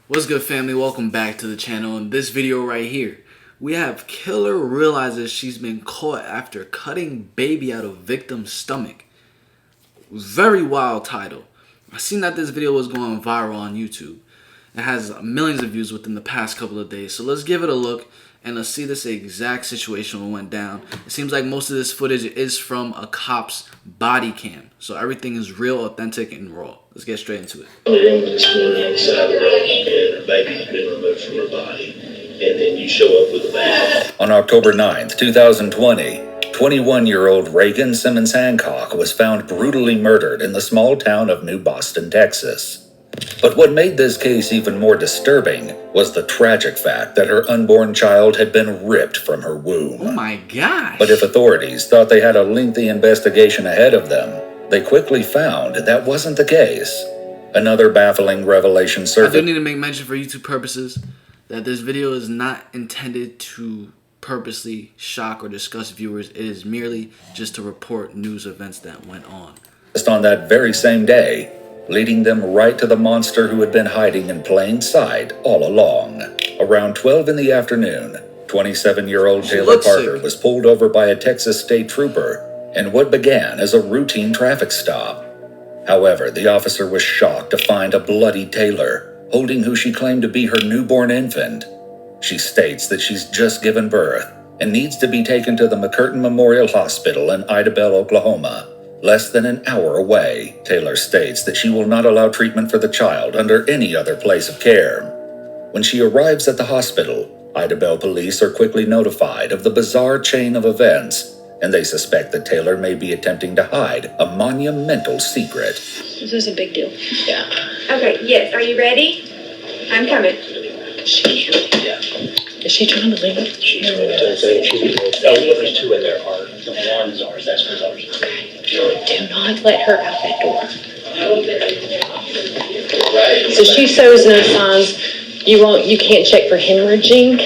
What's good, family? Welcome back to the channel. In this video right here, we have killer realizes she's been caught after cutting baby out of victim's stomach. Very wild title. I seen that this video was going viral on YouTube. It has millions of views within the past couple of days. So let's give it a look and let's see this exact situation when it went down. It seems like most of this footage is from a cop's body cam. So everything is real, authentic, and raw. Let's get straight into it. Baby's been removed from her body, and then you show up with a baby. On October 9th, 2020, 21-year-old Reagan Simmons Hancock was found brutally murdered in the small town of New Boston, Texas. But what made this case even more disturbing was the tragic fact that her unborn child had been ripped from her womb. Oh my gosh. But if authorities thought they had a lengthy investigation ahead of them, they quickly found that wasn't the case. Another baffling revelation surfaced. I do need to make mention for YouTube purposes that this video is not intended to purposely shock or disgust viewers. It is merely just to report news events that went on. Just on that very same day, leading them right to the monster who had been hiding in plain sight all along. Around 12 in the afternoon, 27-year-old Taylor Parker was pulled over by a Texas state trooper in what began as a routine traffic stop. However, the officer was shocked to find a bloody Taylor holding who she claimed to be her newborn infant. She states that she's just given birth and needs to be taken to the McCurtain Memorial Hospital in Idabel, Oklahoma, less than an hour away. Taylor states that she will not allow treatment for the child under any other place of care. When she arrives at the hospital, Idabel police are quickly notified of the bizarre chain of events, and they suspect that Taylor may be attempting to hide a monumental secret. This is a big deal. Yeah. Okay, yes. Are you ready? I'm coming. Is she trying to leave? She's trying to say there's two in there. The one's ours. That's what's ours. Do not let her out that door. So she shows no signs. You can't check for hemorrhaging.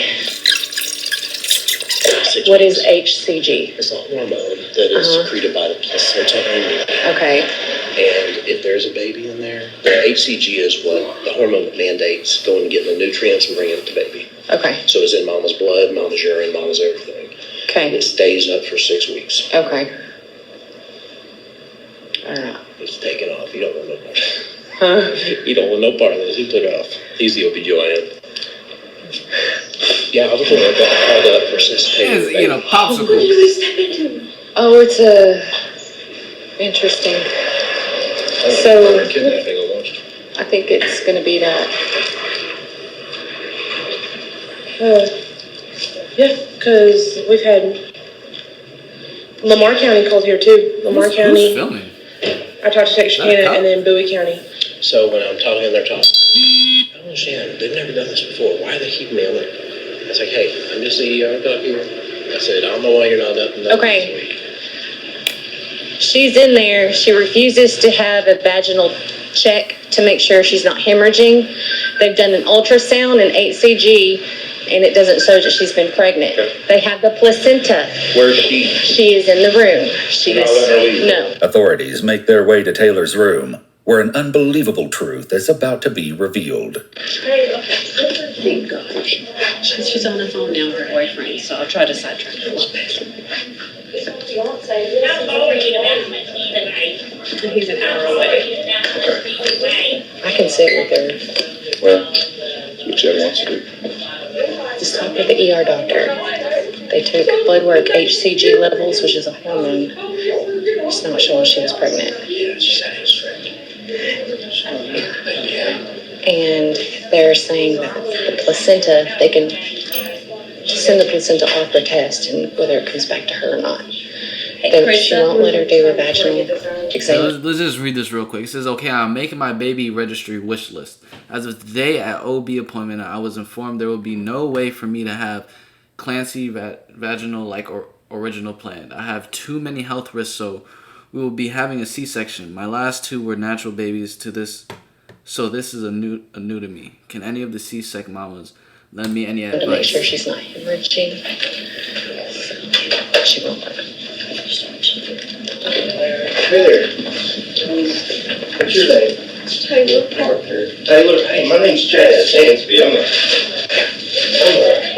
What is HCG? It's a hormone that is secreted by the placenta only. Okay. And if there's a baby in there, the HCG is what the hormone that mandates going and getting the nutrients and bringing it to baby. Okay. So it's in mama's blood, mama's urine, mama's everything. Okay. And it stays up for 6 weeks. Okay. All right. It's taken off. You don't want no part. Huh? You don't want no part of this. He took it off. He's the OBGYN. Yeah, I was wondering about how the resuscitated baby. You know, popsicle. What did we step into? Oh, it's interesting. So Kidnapping almost. I think it's going to be that. Yeah, because we've had Lamar County called here too. Lamar County. Who's filming? I talked to Texarkana and then Bowie County. So when I'm talking and they're talking, I don't understand. They've never done this before. Why do they keep me on it? I was like, hey, I'm just the ER doc here. I said, I don't know why you're not up and down Okay. this week. She's in there. She refuses to have a vaginal check to make sure she's not hemorrhaging. They've done an ultrasound and HCG, and it doesn't show that she's been pregnant. Okay. They have the placenta. Where's she? She is in the room. She Not let her leave. no. Authorities make their way to Taylor's room, where an unbelievable truth is about to be revealed. Thank God. She's on the phone now with her boyfriend, so I'll try to sidetrack her a little bit. He's an hour away. I can sit with her. Well, whichever wants to do. Just talk with the ER doctor. They took blood work, HCG levels, which is a hormone. It's not showing she was pregnant. Yeah, she said it's pregnant. Yeah. And they're saying that the placenta, they can send the placenta off for test and whether it comes back to her or not. She won't let her do a vaginal exam. Let's just read this real quick. It says, okay, I'm making my baby registry wish list. As of today at OB appointment, I was informed there will be no way for me to have Clancy vaginal like original planned. I have too many health risks, so we will be having a C-section. My last two were natural babies to this, so this is a new to me. Can any of the C-sec mamas lend me any advice? To make sure she's not hemorrhaging. She won't work. Hey there. What's your name? It's Taylor Parker. Taylor, hey, my name's Chad Sansby. I'm a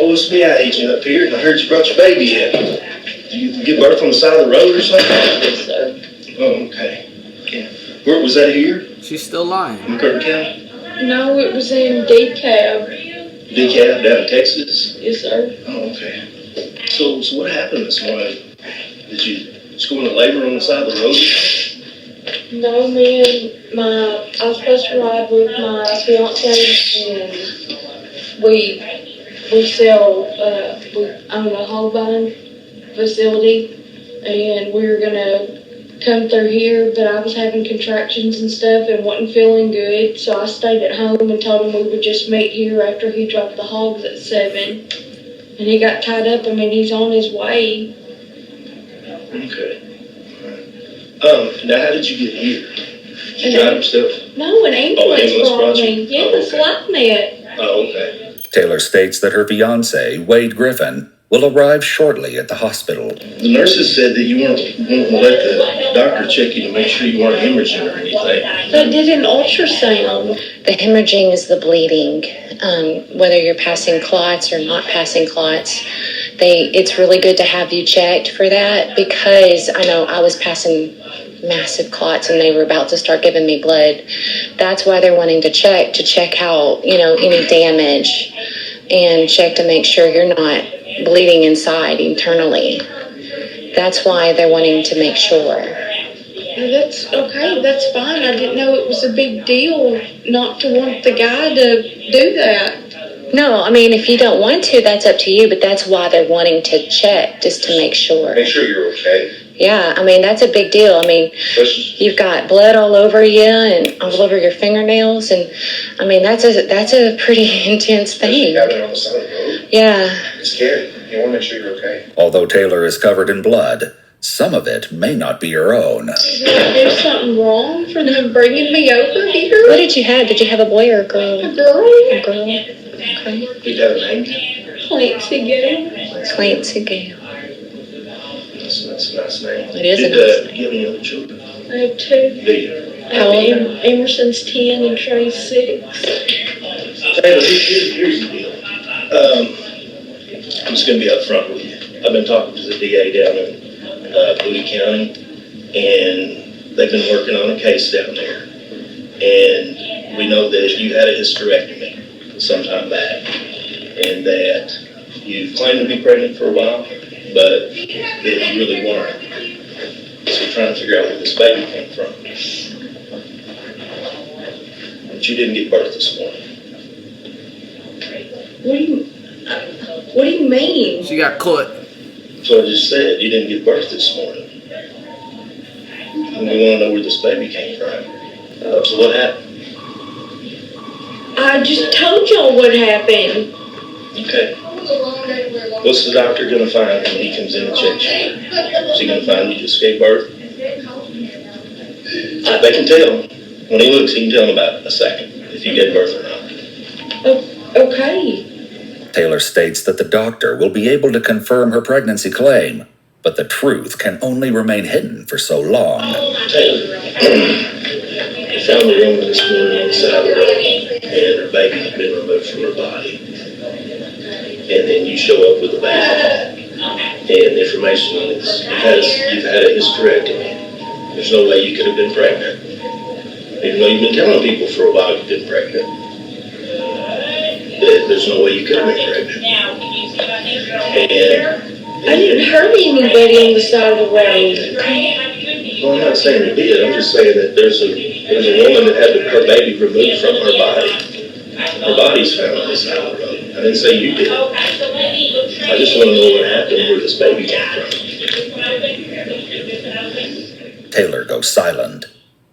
OSBI agent up here, and I heard you brought your baby in. Did you give birth on the side of the road or something? Yes, sir. Oh, okay. Yeah. Where was that here? She's still lying. In Kirk County? No, it was in DeKalb. DeKalb, down in Texas? Yes, sir. Oh, okay. So what happened this morning? Did you just go into labor on the side of the road? No, I was supposed to ride with my fiance, and we own a whole bone facility, and we were gonna come through here, but I was having contractions and stuff and wasn't feeling good, so I stayed at home and told him we would just meet here after he dropped the hogs at 7, and he got tied up. I mean, he's on his way. Okay. Now how did you get here? Did you drive yourself? No, an ambulance brought me. you? Yes, Oh, okay. like that. Oh, okay. Taylor states that her fiancé, Wade Griffin, will arrive shortly at the hospital. The nurses said that you weren't going to let the doctor check you to make sure you weren't hemorrhaging or anything. They did an ultrasound. The hemorrhaging is the bleeding, whether you're passing clots or not passing clots. It's really good to have you checked for that, because I know I was passing massive clots and they were about to start giving me blood. That's why they're wanting to check out, any damage, and check to make sure you're not bleeding inside internally. That's why they're wanting to make sure. That's okay, that's fine. I didn't know it was a big deal not to want the guy to do that. No, I mean, if you don't want to, that's up to you, but that's why they're wanting to check, just to make sure. Make sure you're okay. Yeah, I mean, that's a big deal. I mean, you've got blood all over you and all over your fingernails, and I mean, that's a pretty intense thing. You got it on the side of the road? Yeah. It's scary. You want to make sure you're okay. Although Taylor is covered in blood, some of it may not be her own. There's something wrong for them bringing me over here? What did you have? Did you have a boy or a girl? A girl? A girl. Okay. Did you have a name? Clancy Gale. Clancy Gale. That's a nice name. It is a nice Did name. you have any other children? I have 2. Do you? How old? Emerson's 10 and Trey's 6. Taylor, here's the deal. I'm just going to be up front with you. I've been talking to the DA down in Bowie County, and they've been working on a case down there. And we know that you had a hysterectomy some time back, and that you claimed to be pregnant for a while, but that you really weren't. So we're trying to figure out where this baby came from. But you didn't give birth this morning. What do you mean? She got caught. So I just said you didn't give birth this morning. And we want to know where this baby came from. So what happened? I just told y'all what happened. Okay. What's the doctor going to find when he comes in and checks you? Is he going to find you just gave birth? They can tell. When he looks, he can tell in about a second if you gave birth or not. Okay. Taylor states that the doctor will be able to confirm her pregnancy claim, but the truth can only remain hidden for so long. Taylor, I found the woman this morning on the side of the road, and her baby had been removed from her body. And then you show up with the baby, and the information is you've had a hysterectomy. There's no way you could have been pregnant. Even though you've been telling people for a while you've been pregnant. There's no way you could have been pregnant. And I didn't hurt anybody on the side of the road. well, I'm not saying you did. I'm just saying that there's a woman that had her baby removed from her body. Her body's found on the side of the road. I didn't say you did. I just want to know what happened, where this baby came from. Taylor goes silent.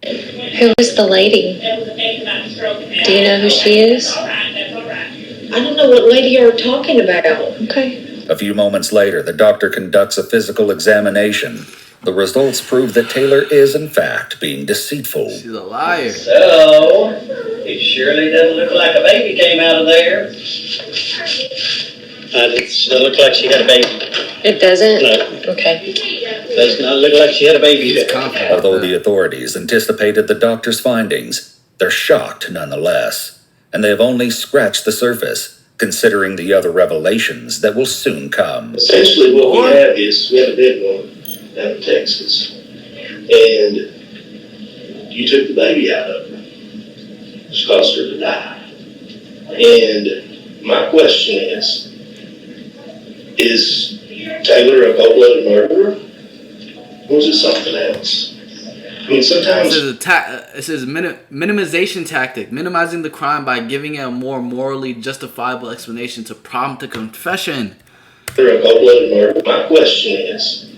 Who is the lady? Do you know who she is? I don't know what lady you're talking about. Okay. A few moments later, the doctor conducts a physical examination. The results prove that Taylor is, in fact, being deceitful. She's a liar. So, it surely doesn't look like a baby came out of there. It doesn't look like she had a baby. It doesn't? No. Okay. Does not look like she had a baby He's there. confident. Although the authorities anticipated the doctor's findings, They're shocked nonetheless, and they have only scratched the surface, considering the other revelations that will soon come. Essentially what we have is, we have a dead woman down in Texas, and you took the baby out of her, which caused her to die. And my question is Taylor a cold-blooded murderer? Or is it something else? I mean, sometimes... It says minimization tactic, minimizing the crime by giving it a more morally justifiable explanation to prompt a confession. Taylor a cold-blooded murderer? My question is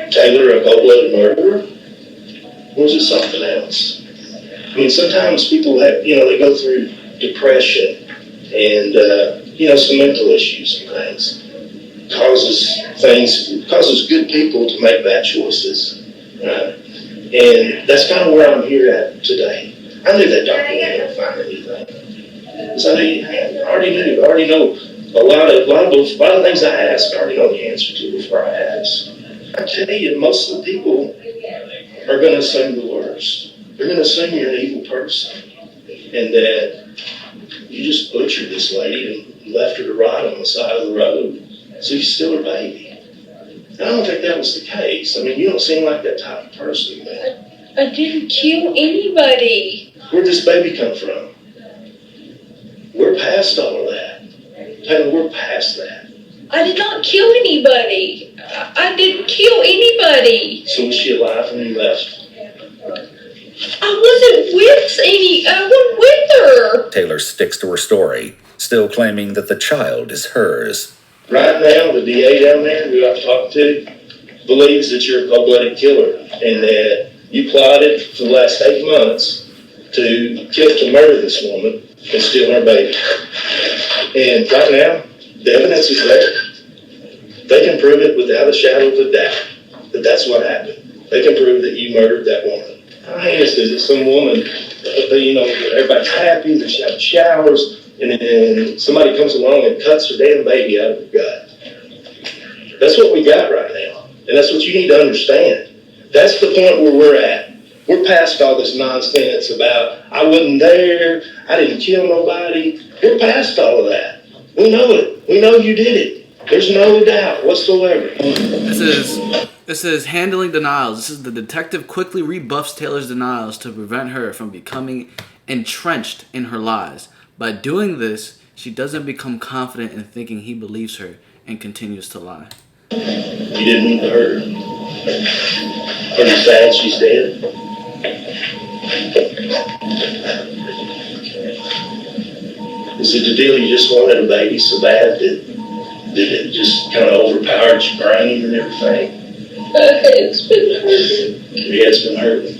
Taylor a cold-blooded murderer? Or is it something else? I mean, sometimes people have, they go through depression and, some mental issues and things. Causes good people to make bad choices. Right? And that's kind of where I'm here at today. I knew that doctor wasn't going to find anything. Because I already knew. I already know a lot of things I ask, I already know the answer to before I ask. I tell you, most of the people are going to assume the worst. They're going to assume you're an evil person. And that you just butchered this lady and left her to rot on the side of the road. So you steal her baby. And I don't think that was the case. I mean, you don't seem like that type of person, man. I didn't kill anybody. Where'd this baby come from? We're past all of that. Taylor, we're past that. I did not kill anybody. I didn't kill anybody. So was she alive when you left? I wasn't with her. Taylor sticks to her story, still claiming that the child is hers. Right now, the DA down there who I've talked to believes that you're a cold-blooded killer and that you plotted for the last 8 months to murder this woman and steal her baby. And right now, the evidence is there. They can prove it without a shadow of a doubt that that's what happened. They can prove that you murdered that woman. How heinous is it? Some woman, everybody's happy, they're having showers, and then somebody comes along and cuts her damn baby out of her gut. That's what we got right now. And that's what you need to understand. That's the point where we're at. We're past all this nonsense about, I wasn't there, I didn't kill nobody. We're past all of that. We know it. We know you did it. There's no doubt whatsoever. This is handling denials. This is the detective quickly rebuffs Taylor's denials to prevent her from becoming entrenched in her lies. By doing this, she doesn't become confident in thinking he believes her and continues to lie. You didn't mean to hurt her. Are you sad she's dead? Is it the deal you just wanted a baby so bad that it just kind of overpowered your brain and everything? It's been hurting. Your head's been hurting.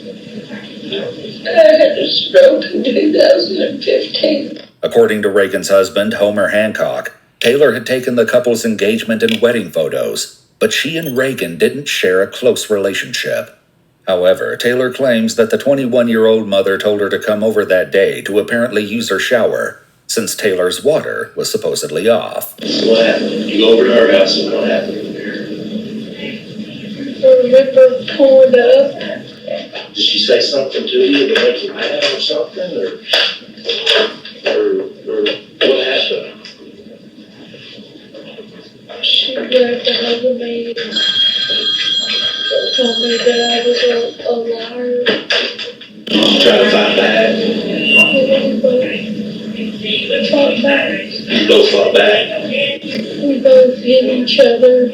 I had a stroke in 2015. According to Reagan's husband, Homer Hancock, Taylor had taken the couple's engagement and wedding photos, but she and Reagan didn't share a close relationship. However, Taylor claims that the 21-year-old mother told her to come over that day to apparently use her shower, since Taylor's water was supposedly off. So what happened? You go over to her house and what happened in there? I remember pulling up. Did she say something to you that made you mad or something? Or what happened? She grabbed a hold of me and told me that I was a liar. Did you try to fight back? We fought back. You both fought back? We both hit each other.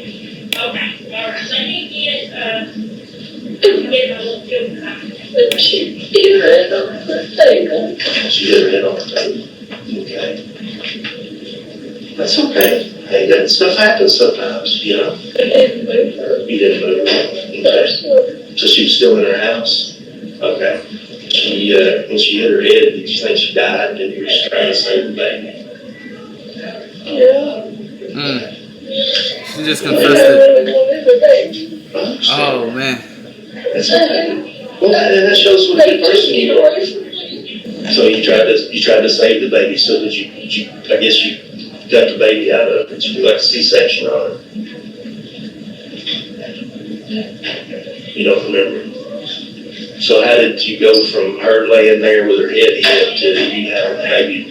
And she hit her head on the table. She hit her head on the table. Okay. That's okay. Hey, that stuff happens sometimes, you know. I didn't move her. You didn't move her. Okay. So she was still in her house? Okay. When she hit her head, did you think she died? Did you just trying to save the baby? Yeah. She just confessed it. Oh, man. That's okay. Well, that shows what a good person you are. So you tried to save the baby so that you I guess you got the baby out of it. You do like a C-section on it. You don't remember? So how did you go from her laying there with her head hit to you having a baby?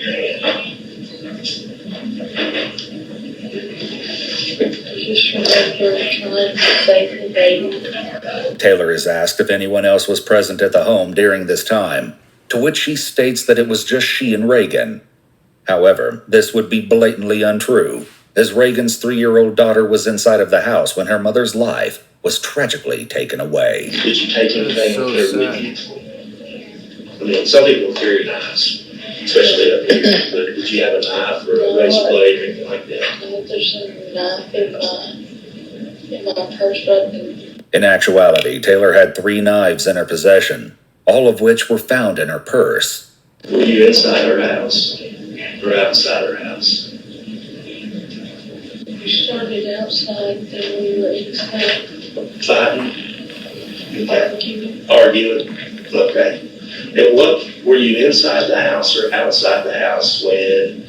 Just remember trying to save the baby. Taylor is asked if anyone else was present at the home during this time, to which she states that it was just she and Reagan. However, this would be blatantly untrue, as Reagan's 3-year-old daughter was inside of the house when her mother's life was tragically taken away. Did you take anything So up there sad. with you? I mean, some people carry knives, especially up here. But did you have a knife or a razor blade or anything like that? There's a knife in my purse right there. In actuality, Taylor had 3 knives in her possession, all of which were found in her purse. Were you inside her house or outside her house? We started outside, then we were inside. Fighting? Arguing. Arguing? Okay. And what, were you inside the house or outside the house when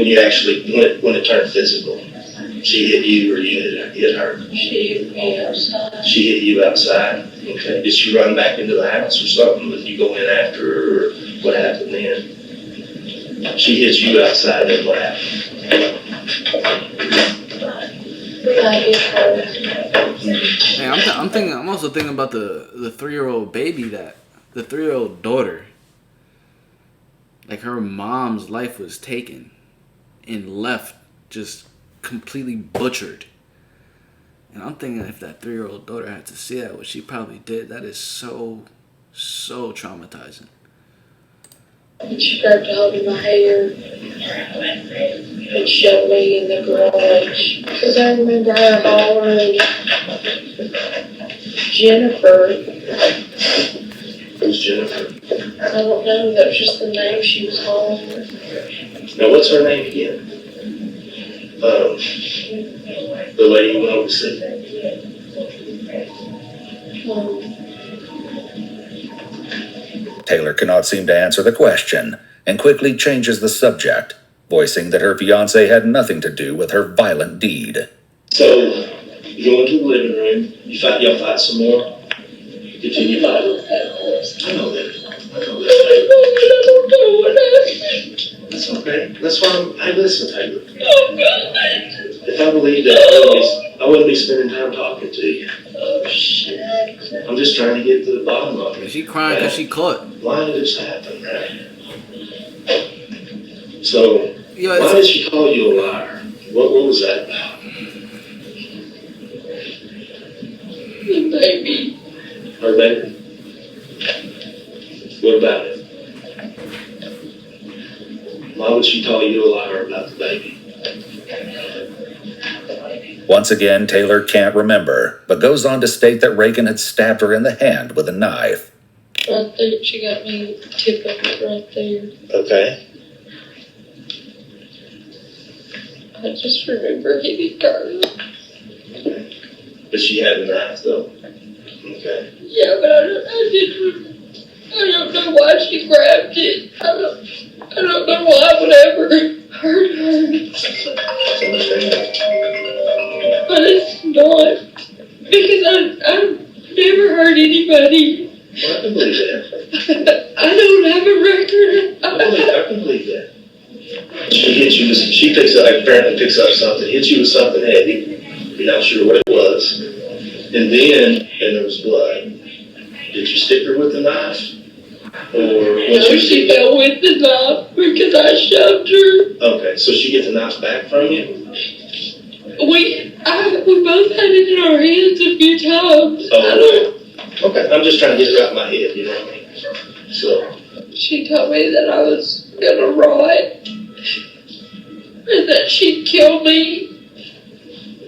you actually, when it turned physical? She hit you or you hit her? She hit me outside. She hit you outside? Okay. Did she run back into the house or something? Did you go in after her or what happened then? She hit you outside and what happened? I hit her. Hey, I'm also thinking about the 3-year-old baby, the 3-year-old daughter. Like, her mom's life was taken and left just completely butchered. And I'm thinking if that 3-year-old daughter had to see that, what she probably did, that is so traumatizing. She grabbed a hold of my hair and shoved me in the garage. Because I remember her hollering, Jennifer. Who's Jennifer? I don't know, that was just the name she was hollering. Now, what's her name again? The lady you went over to see. Taylor cannot seem to answer the question and quickly changes the subject, voicing that her fiancé had nothing to do with her violent deed. So, you go into the living room, y'all fight some more? Continue fighting? I know that. That's okay. That's why hey, listen, Taylor. If I believed that, I wouldn't be spending time talking to you. Oh, shit. I'm just trying to get to the bottom of Is it. she crying because she caught? Why did this happen, right? So, Yo, why did she call you a liar? What was that about? The baby. Her baby? What about it? Why would she call you a liar about the baby? Once again, Taylor can't remember, but goes on to state that Reagan had stabbed her in the hand with a knife. Right there, she got me tip of it right there. Okay. I just remember hitting her. But she had a knife, though. Okay. Yeah, but I don't know why she grabbed it. I don't know why I would ever hurt her. But it's not. Because I've never hurt anybody. Well, I can believe that. I don't have a record. I can believe that. She hit you with, apparently picks up something, hits you with something heavy. You're not sure what it was. And there was blood. Did you stick her with the knife? Or She fell with the knife because I shoved her. Okay, so she gets the knife back from you? We both had it in our hands a few times. Oh, okay. I'm just trying to get it out of my head, you know what I mean? So. She told me that I was gonna rot. And that she'd kill me.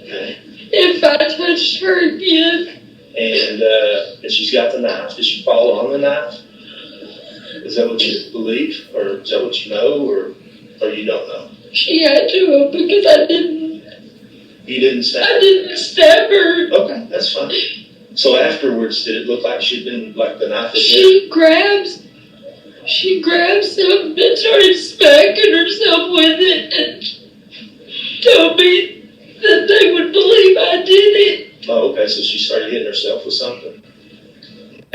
Okay. If I touched her again. And she's got the knife. Did she fall on the knife? Is that what you believe? Or is that what you know? Or you don't know? She had to because I didn't. You didn't stab her? I didn't stab her. Okay, that's fine. So afterwards, did it look like she'd been, like the knife had hit? She grabbed something and started smacking herself with it and told me that they would believe I did it. Oh, okay, so she started hitting herself with something.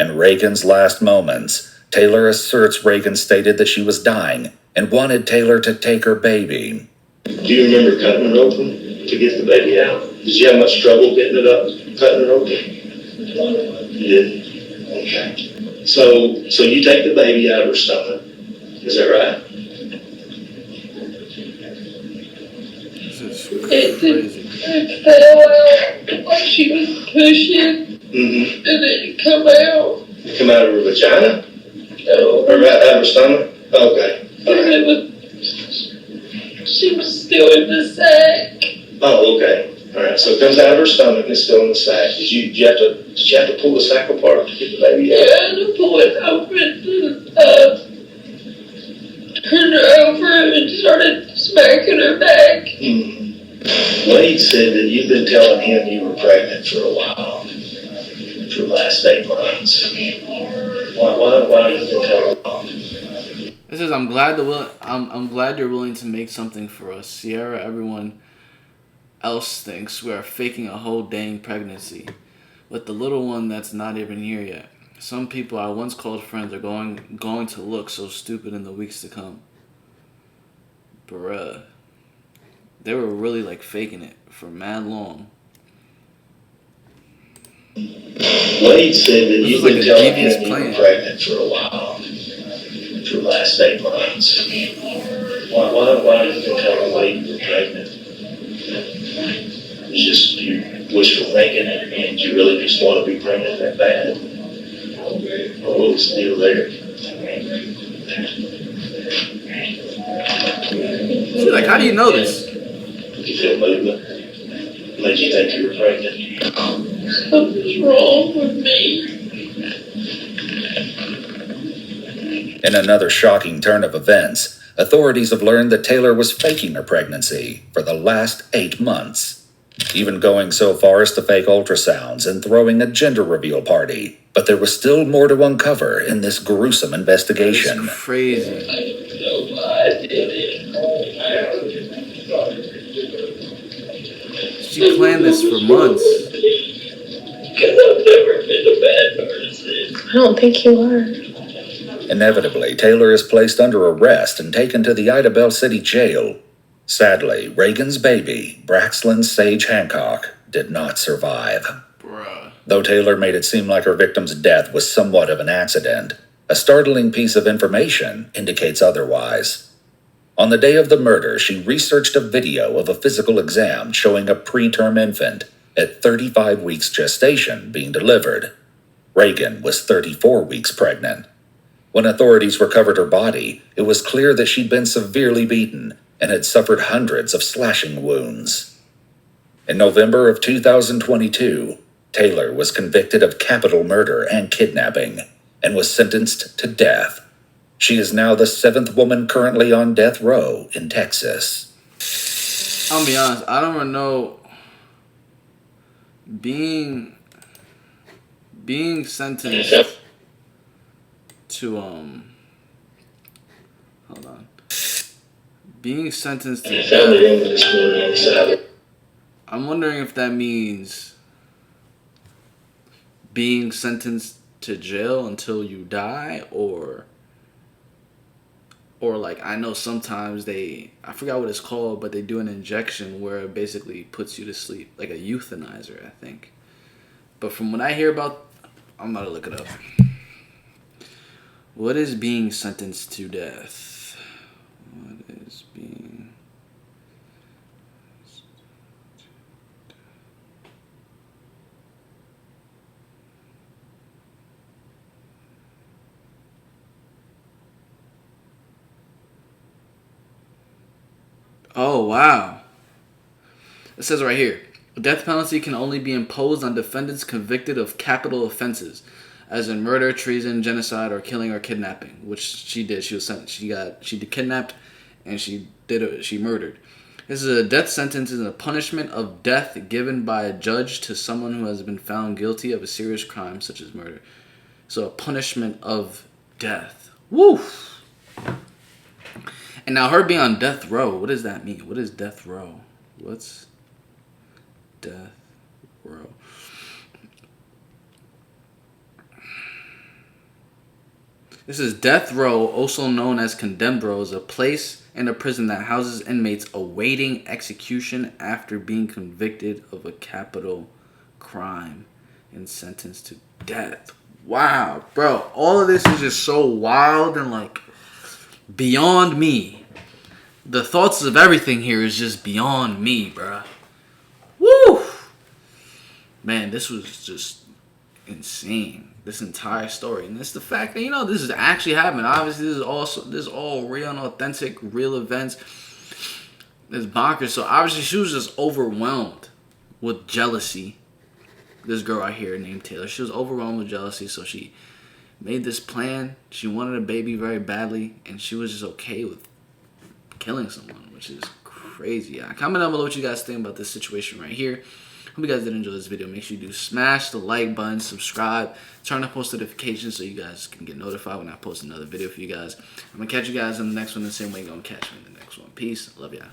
In Reagan's last moments, Taylor asserts Reagan stated that she was dying and wanted Taylor to take her baby. Do you remember cutting it open to get the baby out? Did you have much trouble getting it up, cutting it open? You didn't? Okay. So you take the baby out of her stomach. Is that right? This is It crazy. fell out like she was pushing, Mm-hmm. and it come out. It come out of her vagina? No, Or out of her stomach? Okay. All and right. it was. She was still in the sack. Oh, okay. All right. So it comes out of her stomach and it's still in the sack. Did you have to pull the sack apart to get the baby out? Yeah, to pull it open, turned her over and started smacking her back. Wade said that you've been telling him you were pregnant for a while, for the last 8 months. Why did you tell him? It says, I'm glad you're willing to make something for us. Sierra, everyone else thinks we are faking a whole dang pregnancy with the little one that's not even here yet. Some people I once called friends are going to look so stupid in the weeks to come. Bruh. They were really like faking it for mad long. Wade said that you've been telling him you were pregnant for a while, for the last 8 months. Why did you tell Wade you were pregnant? It's just you wishful thinking and you really just want to be pregnant that bad. What was the deal there? She's like, how do you know this? Did you feel movement? Made you think you were pregnant? Something's wrong with me. In another shocking turn of events, authorities have learned that Taylor was faking her pregnancy for the last 8 months, even going so far as to fake ultrasounds and throwing a gender reveal party. But there was still more to uncover in this gruesome investigation. That's crazy. I don't know why I did it. She planned this for months. Because I've never been a bad person. I don't think you are. Inevitably, Taylor is placed under arrest and taken to the Idabel City Jail. Sadly, Reagan's baby, Braxlyn Sage Hancock, did not survive. Bruh. Though Taylor made it seem like her victim's death was somewhat of an accident, a startling piece of information indicates otherwise. On the day of the murder, she researched a video of a physical exam showing a preterm infant at 35 weeks gestation being delivered. Reagan was 34 weeks pregnant. When authorities recovered her body, it was clear that she'd been severely beaten and had suffered hundreds of slashing wounds. In November of 2022, Taylor was convicted of capital murder and kidnapping and was sentenced to death. She is now the 7th woman currently on death row in Texas. I'll be honest, I don't know. Being sentenced to hold on. Being sentenced to death. I'm wondering if that means being sentenced to jail until you die, or like, I know sometimes I forgot what it's called, but they do an injection where it basically puts you to sleep, like a euthanizer, I think. But from what I hear about, I'm about to look it up. What is being sentenced to death? What is being... Oh, wow. It says right here, the death penalty can only be imposed on defendants convicted of capital offenses, as in murder, treason, genocide, or killing or kidnapping, which she did. She was sentenced. She kidnapped, and she murdered. This is a death sentence is a punishment of death given by a judge to someone who has been found guilty of a serious crime such as murder. So a punishment of death. Woo! And now her being on death row, what does that mean? What is death row? What's death row? This is death row, also known as condemned row, is a place and a prison that houses inmates awaiting execution after being convicted of a capital crime and sentenced to death. Wow, bro. All of this is just so wild and like beyond me. The thoughts of everything here is just beyond me, bro. Woo! Man, this was just insane. This entire story, and it's the fact that this is actually happening. Obviously, this is all real and authentic, real events. It's bonkers. So obviously, she was just overwhelmed with jealousy. This girl right here named Taylor, she was overwhelmed with jealousy, so she made this plan. She wanted a baby very badly, and she was just okay with killing someone, which is crazy. Comment down below what you guys think about this situation right here. Hope you guys did enjoy this video. Make sure you do smash the like button, subscribe, turn on post notifications so you guys can get notified when I post another video for you guys. I'm going to catch you guys in the next one the same way you're going to catch me in the next one. Peace. Love y'all.